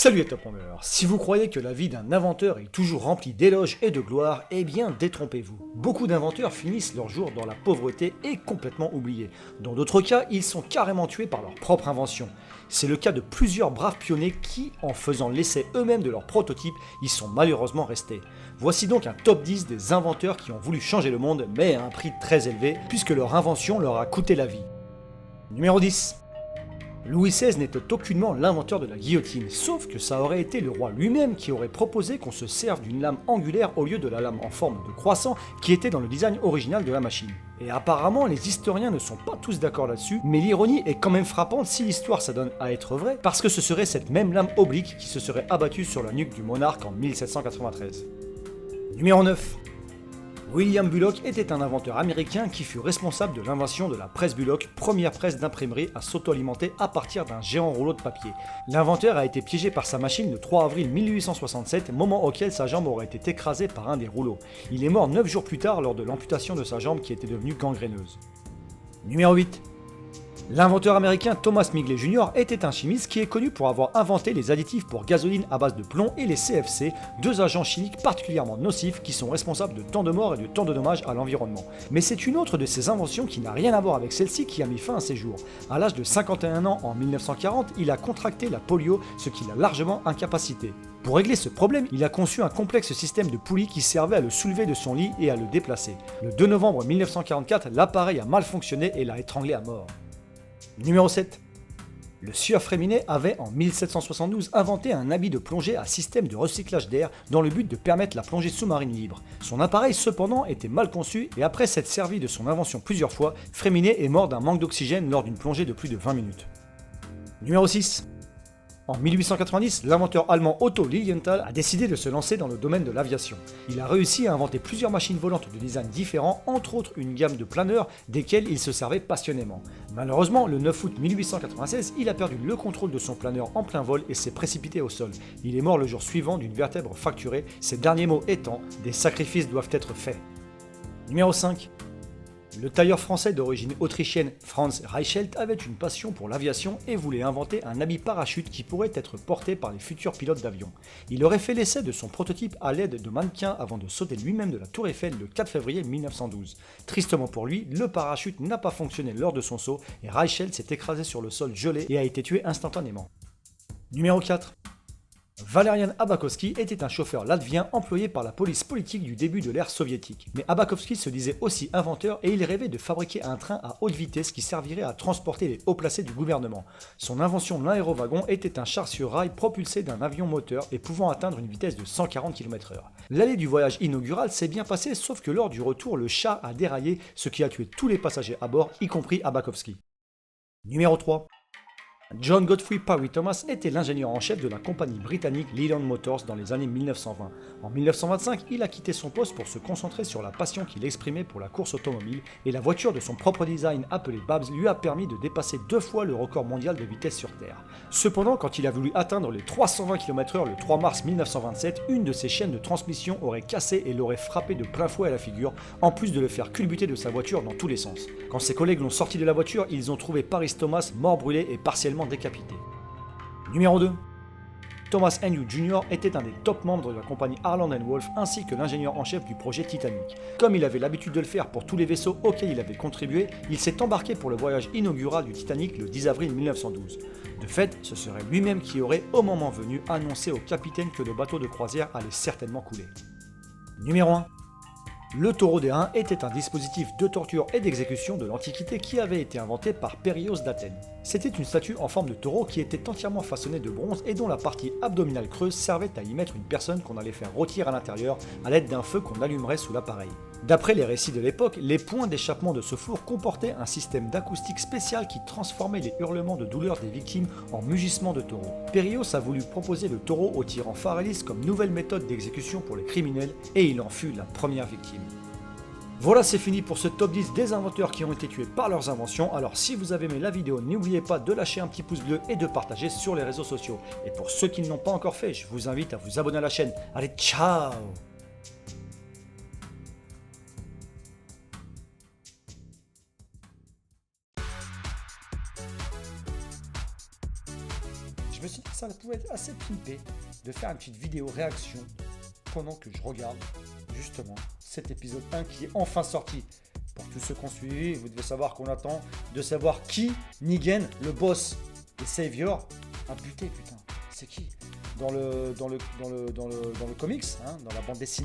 Salut les top rollers. Si vous croyez que la vie d'un inventeur est toujours remplie d'éloges et de gloire, eh bien détrompez-vous. Beaucoup d'inventeurs finissent leur jour dans la pauvreté et complètement oubliés. Dans d'autres cas, ils sont carrément tués par leur propre invention. C'est le cas de plusieurs braves pionniers qui, en faisant l'essai eux-mêmes de leurs prototypes, y sont malheureusement restés. Voici donc un top 10 des inventeurs qui ont voulu changer le monde, mais à un prix très élevé, puisque leur invention leur a coûté la vie. Numéro 10. Louis XVI n'était aucunement l'inventeur de la guillotine, sauf que ça aurait été le roi lui-même qui aurait proposé qu'on se serve d'une lame angulaire au lieu de la lame en forme de croissant qui était dans le design original de la machine. Et apparemment, les historiens ne sont pas tous d'accord là-dessus, mais l'ironie est quand même frappante si l'histoire s'adonne à être vraie, parce que ce serait cette même lame oblique qui se serait abattue sur la nuque du monarque en 1793. Numéro 9. William Bullock était un inventeur américain qui fut responsable de l'invention de la presse Bullock, première presse d'imprimerie à s'auto-alimenter à partir d'un géant rouleau de papier. L'inventeur a été piégé par sa machine le 3 avril 1867, moment auquel sa jambe aurait été écrasée par un des rouleaux. Il est mort 9 jours plus tard lors de l'amputation de sa jambe qui était devenue gangréneuse. Numéro 8. L'inventeur américain Thomas Migley Jr. était un chimiste qui est connu pour avoir inventé les additifs pour gasoline à base de plomb et les CFC, deux agents chimiques particulièrement nocifs qui sont responsables de tant de morts et de tant de dommages à l'environnement. Mais c'est une autre de ses inventions qui n'a rien à voir avec celle-ci qui a mis fin à ses jours. À l'âge de 51 ans en 1940, il a contracté la polio, ce qui l'a largement incapacité. Pour régler ce problème, il a conçu un complexe système de poulies qui servait à le soulever de son lit et à le déplacer. Le 2 novembre 1944, l'appareil a mal fonctionné et l'a étranglé à mort. Numéro 7. Le sieur Fréminet avait en 1772 inventé un habit de plongée à système de recyclage d'air dans le but de permettre la plongée sous-marine libre. Son appareil cependant était mal conçu et après s'être servi de son invention plusieurs fois, Fréminet est mort d'un manque d'oxygène lors d'une plongée de plus de 20 minutes. Numéro 6. En 1890, l'inventeur allemand Otto Lilienthal a décidé de se lancer dans le domaine de l'aviation. Il a réussi à inventer plusieurs machines volantes de design différents, entre autres une gamme de planeurs desquels il se servait passionnément. Malheureusement, le 9 août 1896, il a perdu le contrôle de son planeur en plein vol et s'est précipité au sol. Il est mort le jour suivant d'une vertèbre fracturée, ses derniers mots étant « Des sacrifices doivent être faits ». Numéro 5. Le tailleur français d'origine autrichienne Franz Reichelt avait une passion pour l'aviation et voulait inventer un habit parachute qui pourrait être porté par les futurs pilotes d'avion. Il aurait fait l'essai de son prototype à l'aide de mannequins avant de sauter lui-même de la Tour Eiffel le 4 février 1912. Tristement pour lui, le parachute n'a pas fonctionné lors de son saut et Reichelt s'est écrasé sur le sol gelé et a été tué instantanément. Numéro 4. Valerian Abakovsky était un chauffeur latvien employé par la police politique du début de l'ère soviétique. Mais Abakovsky se disait aussi inventeur et il rêvait de fabriquer un train à haute vitesse qui servirait à transporter les hauts placés du gouvernement. Son invention, l'aérowagon, était un char sur rail propulsé d'un avion moteur et pouvant atteindre une vitesse de 140 km/h. L'allée du voyage inaugural s'est bien passée sauf que lors du retour, le char a déraillé, ce qui a tué tous les passagers à bord, y compris Abakovsky. Numéro 3. John Godfrey Parry Thomas était l'ingénieur en chef de la compagnie britannique Leland Motors dans les années 1920. En 1925, il a quitté son poste pour se concentrer sur la passion qu'il exprimait pour la course automobile et la voiture de son propre design appelée Babs lui a permis de dépasser 2 fois le record mondial de vitesse sur Terre. Cependant, quand il a voulu atteindre les 320 km/h le 3 mars 1927, une de ses chaînes de transmission aurait cassé et l'aurait frappé de plein fouet à la figure, en plus de le faire culbuter de sa voiture dans tous les sens. Quand ses collègues l'ont sorti de la voiture, ils ont trouvé Parry Thomas mort brûlé et partiellement décapité. Numéro 2. Thomas Andrew Jr. était un des top membres de la compagnie Harland & Wolff ainsi que l'ingénieur en chef du projet Titanic. Comme il avait l'habitude de le faire pour tous les vaisseaux auxquels il avait contribué, il s'est embarqué pour le voyage inaugural du Titanic le 10 avril 1912. De fait, ce serait lui-même qui aurait, au moment venu, annoncé au capitaine que le bateau de croisière allait certainement couler. Numéro 1. Le taureau d'airain était un dispositif de torture et d'exécution de l'Antiquité qui avait été inventé par Périos d'Athènes. C'était une statue en forme de taureau qui était entièrement façonnée de bronze et dont la partie abdominale creuse servait à y mettre une personne qu'on allait faire rôtir à l'intérieur à l'aide d'un feu qu'on allumerait sous l'appareil. D'après les récits de l'époque, les points d'échappement de ce four comportaient un système d'acoustique spécial qui transformait les hurlements de douleur des victimes en mugissements de taureau. Périos a voulu proposer le taureau au tyran Pharélis comme nouvelle méthode d'exécution pour les criminels et il en fut la première victime. Voilà, c'est fini pour ce top 10 des inventeurs qui ont été tués par leurs inventions. Alors si vous avez aimé la vidéo, n'oubliez pas de lâcher un petit pouce bleu et de partager sur les réseaux sociaux. Et pour ceux qui ne l'ont pas encore fait, je vous invite à vous abonner à la chaîne. Allez, ciao! Je me suis dit que ça pouvait être assez assez pimpé de faire une petite vidéo réaction pendant que je regarde justement cet épisode 1 qui est enfin sorti. Pour tous ceux qui ont suivi, vous devez savoir qu'on attend de savoir qui Negan, le boss et Savior, a buté, putain. C'est qui dans le comics, hein, dans la bande dessinée.